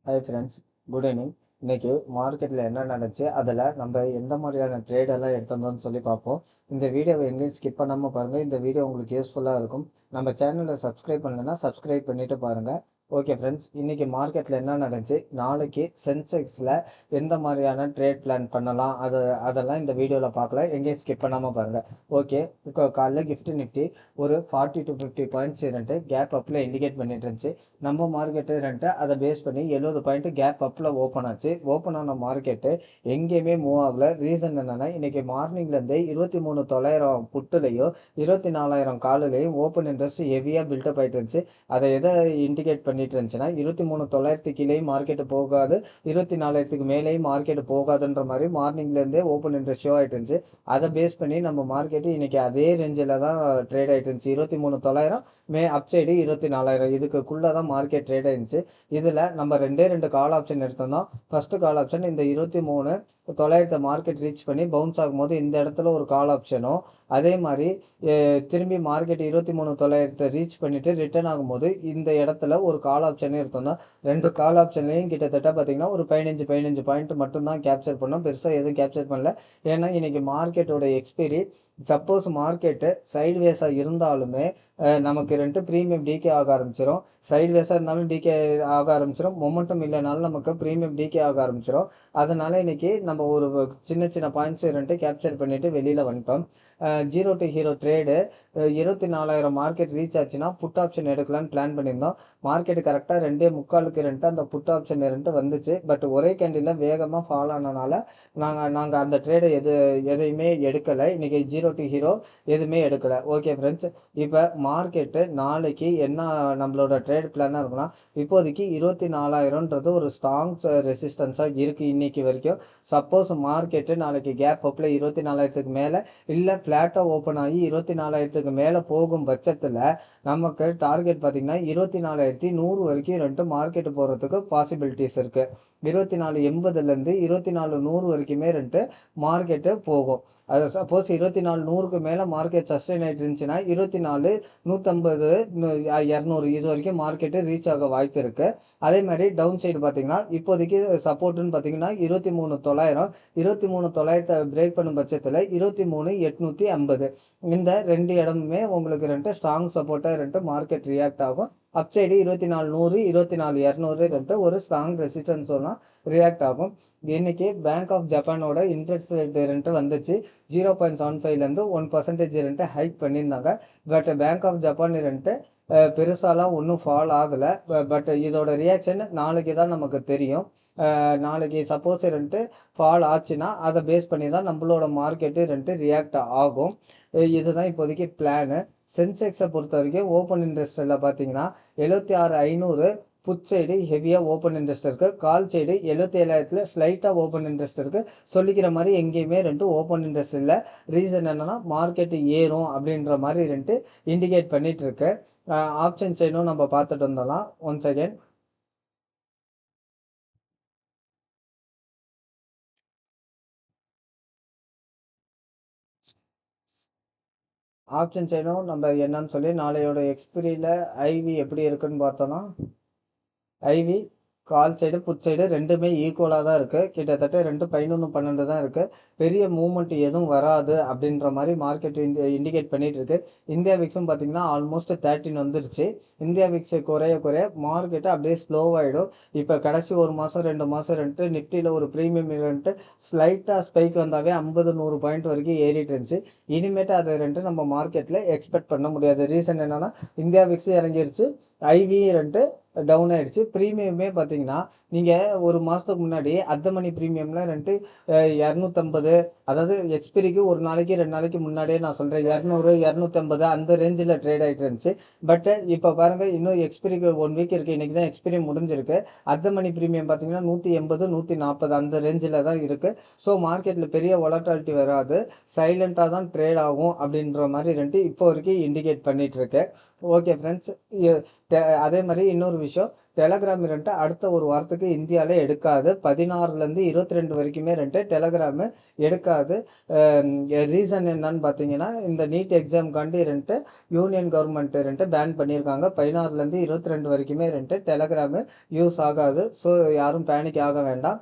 Hi friends, good evening. இன்னைக்கு மார்க்கெட்டில் என்ன நடந்துச்சு, அதில் நம்ம எந்த மாதிரியான ட்ரேடெல்லாம் எடுத்திருந்தோம்னு சொல்லி பார்ப்போம். இந்த வீடியோவை எங்கேயும் ஸ்கிப் பண்ணாமல் பாருங்கள். இந்த வீடியோ உங்களுக்கு யூஸ்ஃபுல்லாக இருக்கும். நம்ம சேனலை சப்ஸ்கிரைப் பண்ணலைன்னா சப்ஸ்கிரைப் பண்ணிவிட்டு பாருங்கள். ஓகே ஃப்ரெண்ட்ஸ், இன்றைக்கி மார்க்கெட்டில் என்ன நடந்துச்சு, நாளைக்கு சென்செக்ஸில் எந்த மாதிரியான ட்ரேட் பிளான் பண்ணலாம், அதெல்லாம் இந்த வீடியோவில் பார்க்கல. எங்கேயும் ஸ்கிப் பண்ணாமல் பாருங்கள். ஓகே, இப்போ காலைல நிஃப்டி ஒரு 40 to 50 பாயிண்ட்ஸ் இருந்துட்டு கேப் அப்பில் இண்டிகேட் பண்ணிட்டு இருந்துச்சு. நம்ம மார்க்கெட்டு ரெண்ட்டு அதை பேஸ் பண்ணி 70 பாயிண்ட் கேப் அப்பில் ஓப்பன் ஆச்சு. ஓப்பன் ஆன மார்க்கெட்டு எங்கேயுமே மூவ் ஆகல. ரீசன் என்னன்னா, இன்னைக்கு மார்னிங்லேருந்தே 23,900 புட்டுலையும் 24,000 காலுலையும் ஓப்பன் இன்ட்ரெஸ்ட் ஹெவியாக பில்டப் ஆகிட்டு இருந்துச்சு. அதை எதை இண்டிகேட் பண்ணிட்டு இருந்துச்சுன்னா, 23,900 கீழேயும் மார்க்கெட்டு போகாது, 24,000 மேலேயும் மார்க்கெட்டு போகாதுன்ற மாதிரி மார்னிங்லேருந்தே ஓப்பன் இன்ட்ரெஸ்ட் ஷோ ஆகிட்டு இருந்துச்சு. அதை பேஸ் பண்ணி நம்ம மார்க்கெட்டு இன்னைக்கு அதே ரேஞ்சில் தான் ட்ரேட் ஆகிட்டு இருந்துச்சு. 23,900 அப்சைடு 24,000 இதுக்குள்ளே தான் மார்க்கெட் ட்ரேட் ஆயிருந்துச்சு. இதில் நம்ம ரெண்டு கால் ஆப்ஷன் எடுத்தோம்னா, ஃபர்ஸ்ட் கால் ஆப்ஷன் இந்த 23,900 மார்க்கெட் ரீச் பண்ணி பவுன்ஸ் ஆகும்போது இந்த இடத்துல ஒரு கால் ஆப்ஷனும், அதே மாதிரி திரும்பி மார்க்கெட் 23,900 ரீச் பண்ணிட்டு ரிட்டர்ன் ஆகும்போது இந்த இடத்துல ஒரு கால் ஆப்ஷனே எடுத்தோம்னா, ரெண்டு கால் ஆப்ஷன்லையும் கிட்டத்தட்ட பார்த்தீங்கன்னா ஒரு 15 பாயிண்ட் மட்டும்தான் கேப்சர் பண்ணோம். பெருசாக எதுவும் கேப்சர் பண்ணல. ஏன்னா இன்னைக்கு மார்க்கெட்டோட எக்ஸ்பீரி சப்போஸ் மார்க்கெட்டு சைட்வேஸாக இருந்தாலுமே நமக்கு ரெண்டு ப்ரீமியம் டிகே ஆக ஆரம்பிச்சிடும். சைட்வேஸாக இருந்தாலும் டிகே ஆக ஆரம்பிச்சிடும். மொமெண்டம் இல்லைனாலும் நமக்கு ப்ரீமியம் டிகே ஆக ஆரம்பிச்சிடும். அதனால இன்னைக்கு நம்ம ஒரு சின்ன பாயிண்ட்ஸ் ரெண்டு கேப்சர் பண்ணிட்டு வெளியில் வந்துட்டோம். Zero to hero trade 24,000 market reach ஆச்சுன்னா புட் ஆப்ஷன் எடுக்கலான்னு பிளான் பண்ணியிருந்தோம். மார்க்கெட் கரெக்டாக 2:45 ரெண்டு அந்த புட் ஆப்ஷன் ரெண்டு வந்துச்சு. பட் ஒரே கேண்டில் வேகமாக ஃபால் ஆனனால நாங்கள் அந்த ட்ரேடை எதையுமே எடுக்கலை. இன்னைக்கு ஜீரோ டு ஹீரோ எதுவுமே எடுக்கலை. ஓகே ஃப்ரெண்ட்ஸ், இப்போ மார்க்கெட்டு நாளைக்கு என்ன நம்மளோட ட்ரேட் பிளானாக இருக்குன்னா, இப்போதைக்கு 24,000ன்றது ஒரு ஸ்ட்ராங் ரெசிஸ்டன்ஸாக இருக்குது இன்னைக்கு வரைக்கும். சப்போஸ் மார்க்கெட்டு நாளைக்கு கேப் அப்பில் 24,000 மேலே இல்லை ஃப்ளாட்டாக ஓப்பன் ஆகி 24,000 மேலே போகும் பட்சத்தில் நமக்கு டார்கெட் பார்த்திங்கன்னா 24,100 வரைக்கும் ரெண்டு மார்க்கெட்டு போகிறதுக்கு பாசிபிலிட்டிஸ் இருக்குது. 24,80லேருந்து 24,100 வரைக்குமே ரெண்டு மார்க்கெட்டு போகும். அது சப்போஸ் 24,100க்கு மேலே மார்க்கெட் சஸ்டெயின் ஆகிட்டு இருந்துச்சுன்னா 24,150 200 இது வரைக்கும் மார்க்கெட்டு ரீச் ஆக வாய்ப்பு இருக்குது. அதே மாதிரி டவுன் சைடு பார்த்தீங்கன்னா, இப்போதைக்கு சப்போர்ட்டுன்னு பார்த்தீங்கன்னா 23,900 23,900 பிரேக் பண்ணும் பட்சத்தில் 23,850 இந்த ரெண்டு இடமுமே உங்களுக்கு ரெண்டு ஸ்ட்ராங் சப்போர்ட்டாக ரெண்டு மார்க்கெட் ரியாக்ட் ஆகும். அப்சைடு 24,100 24,200 ரெண்டு ஒரு ஸ்ட்ராங் ரெசிஸ்டன்ஸோனா ரியாக்ட் ஆகும். இன்னைக்கு பேங்க் ஆஃப் ஜப்பானோட இன்ட்ரெஸ்ட் ரேட் ரெண்டு வந்துச்சு. 0.75லேருந்து 1% ரெண்டு ஹைக் பண்ணியிருந்தாங்க. பட் பேங்க் ஆஃப் ஜப்பான் ரெண்டு பெருசாலாம் ஒன்றும் ஃபால் ஆகலை. பட் இதோட ரியாக்ஷன் நாளைக்கு தான் நமக்கு தெரியும். நாளைக்கு சப்போஸ் ரெண்டு ஃபால் ஆச்சுன்னா அதை பேஸ் பண்ணி தான் நம்மளோட மார்க்கெட்டு ரெண்டு ரியாக்ட் ஆகும். இதுதான் இப்போதைக்கு பிளானு. சென்செக்ஸை பொறுத்த வரைக்கும் ஓப்பன் இன்ட்ரெஸ்ட்டில் பார்த்தீங்கன்னா 76,500 புட் சைடு ஹெவியாக ஓப்பன் இன்ட்ரெஸ்ட் இருக்குது. கால் சைடு 77,000 ஸ்லைட்டாக ஓப்பன் இன்ட்ரெஸ்ட் இருக்குது. சொல்லிக்கிற மாதிரி எங்கேயுமே ரெண்டு ஓப்பன் இன்ட்ரெஸ்ட் இல்லை. ரீசன் என்னென்னா, மார்க்கெட்டு ஏறும் அப்படின்ற மாதிரி ரெண்டு இண்டிகேட் பண்ணிட்டு இருக்கு. ஆப்ஷன் செயினும் நம்ம பார்த்துட்டு வந்தோம்லாம். ஒன் செகண்ட், ஆப்ஷன் செயினும் நம்ம என்னன்னு சொல்லி நாளையோட எக்ஸ்பிரியில் ஐவி எப்படி இருக்குன்னு பார்த்தோன்னா, IV call side put side ரெண்டுமே ஈக்குவலாக தான் இருக்குது. கிட்டத்தட்ட 2:11-12 தான் இருக்குது. பெரிய மூவ்மெண்ட் எதுவும் வராது அப்படின்ற மாதிரி மார்க்கெட் இண்டிகேட் பண்ணிட்டு இருக்கு. இந்தியா விக்ஸும் பார்த்தீங்கன்னா ஆல்மோஸ்ட் 13 வந்துருச்சு. இந்தியா விக்ஸ் குறைய மார்க்கெட்டு அப்படியே ஸ்லோவாகிடும். இப்போ கடைசி ஒரு மாதம் 2 மாதம் ரெண்டு நிஃப்டியில் ஒரு ப்ரீமியம் ரெண்டு ஸ்லைட்டாக ஸ்பைக் வந்தாவே 50-100 பாயிண்ட் வரைக்கும் ஏறிட்டு இருந்துச்சு. இனிமேட்டு அதை ரெண்டு நம்ம மார்க்கெட்டில் எக்ஸ்பெக்ட் பண்ண முடியாது. ரீசன் என்னன்னா, இந்தியா விக்ஸ் இறங்கிருச்சு, ஐவி ரெண்டு டவுன் ஆயிடுச்சு. ப்ரீமியமே பார்த்தீங்கன்னா, நீங்கள் ஒரு மாதத்துக்கு முன்னாடி அத்தமணி ப்ரீமியம்லாம் ரெண்டு 250, அதாவது எக்ஸ்பிரிக்கு ஒரு நாளைக்கு 2 நாளைக்கு முன்னாடியே நான் சொல்கிறேன் 200 250 அந்த ரேஞ்சில் ட்ரேட் ஆகிட்டு இருந்துச்சு. பட்டு இப்போ பாருங்கள், இன்னும் எக்ஸ்பிரிக்கு 1 வீக் இருக்குது. இன்றைக்கி தான் எக்ஸ்பிரி முடிஞ்சிருக்கு. அத்தமணி ப்ரீமியம் பார்த்தீங்கன்னா 180 140 அந்த ரேஞ்சில் தான் இருக்குது. ஸோ மார்க்கெட்டில் பெரிய வொலட்டாலிட்டி வராது, சைலண்ட்டாக தான் ட்ரேட் ஆகும் அப்படின்ற மாதிரி ரெண்டு இப்போ வரைக்கும் இண்டிகேட் பண்ணிகிட்ருக்கு. ஓகே ஃப்ரெண்ட்ஸ், அதே மாதிரி இன்னொரு விஷயம், டெலகிராம் அடுத்த ஒரு வாரத்துக்கு இந்தியாவில் எடுக்காது. 16லேருந்து 22 வரைக்குமே டெலகிராமு எடுக்காது. ரீசன் என்னன்னு பார்த்தீங்கன்னா, இந்த நீட் எக்ஸாம்காண்டி யூனியன் கவர்மெண்ட் பேன் பண்ணியிருக்காங்க. 16லேருந்து 22 வரைக்குமே டெலகிராமு யூஸ் ஆகாது. ஸோ யாரும் பேனிக் ஆக வேண்டாம்.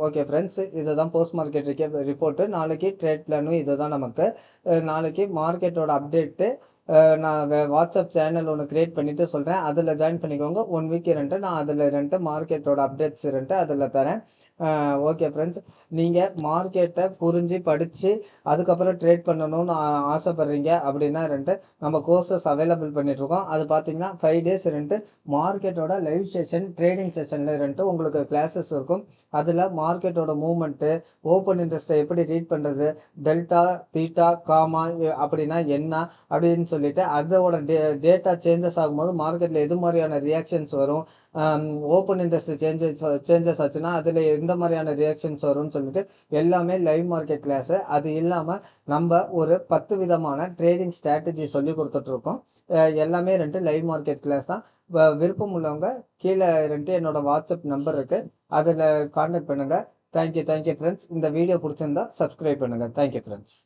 ஓகே ஃப்ரெண்ட்ஸ், இதுதான் போஸ்ட் மார்க்கெட் ரிப்போர்ட்டு. நாளைக்கு ட்ரேட் பிளானும் இதுதான் நமக்கு. நாளைக்கு மார்க்கெட்டோட அப்டேட்டு நான் வாட்ஸ்அப் சேனல் ஒன்று க்ரியேட் பண்ணிவிட்டு சொல்கிறேன். அதில் ஜாயின் பண்ணிக்கோங்க. 1 வீக் நான் அதில் மார்க்கெட்டோட அப்டேட்ஸ் அதில் தரேன். ஓகே ஃப்ரெண்ட்ஸ், நீங்கள் மார்க்கெட்டை புரிஞ்சு படித்து அதுக்கப்புறம் ட்ரேட் பண்ணணும்னு ஆசைப்பட்றீங்க அப்படின்னா நம்ம கோர்சஸ் அவைலபிள் பண்ணிகிட்ருக்கோம். அது பார்த்தீங்கன்னா 5 days மார்க்கெட்டோட லைவ் செஷன், ட்ரேடிங் செஷனில் உங்களுக்கு கிளாஸஸ் இருக்கும். அதில் மார்க்கெட்டோட மூவ்மெண்ட்டு, ஓப்பன் இன்ட்ரெஸ்ட்டை எப்படி ரீட் பண்ணுறது, டெல்டா, தீட்டா, காமா அப்படின்னா என்ன அப்படின்னு சொல்லிட்டு அதோட டேட்டா சேஞ்சஸ் ஆகும்போது மார்க்கெட்டில் எது மாதிரியான ரியாக்ஷன்ஸ் வரும், ஓப்பன் இன்ட்ரெஸ்ட் சேஞ்சஸ் ஆச்சுன்னா அதில் எந்த மாதிரியான ரியாக்ஷன்ஸ் வரும்னு சொல்லிட்டு எல்லாமே லைவ் மார்க்கெட் கிளாஸு. அது இல்லாமல் நம்ம ஒரு 10 விதமான ட்ரேடிங் ஸ்ட்ராட்டஜி சொல்லி கொடுத்துட்ருக்கோம். எல்லாமே லைவ் மார்க்கெட் கிளாஸ் தான். விருப்பம் உள்ளவங்க கீழே என்னோட வாட்ஸ்அப் நம்பர் இருக்குது, அதில் கான்டாக்ட் பண்ணுங்கள். Thank you friends. இந்த வீடியோ பிடிச்சிருந்தா சப்ஸ்கிரைப் பண்ணுங்கள். Thank you friends.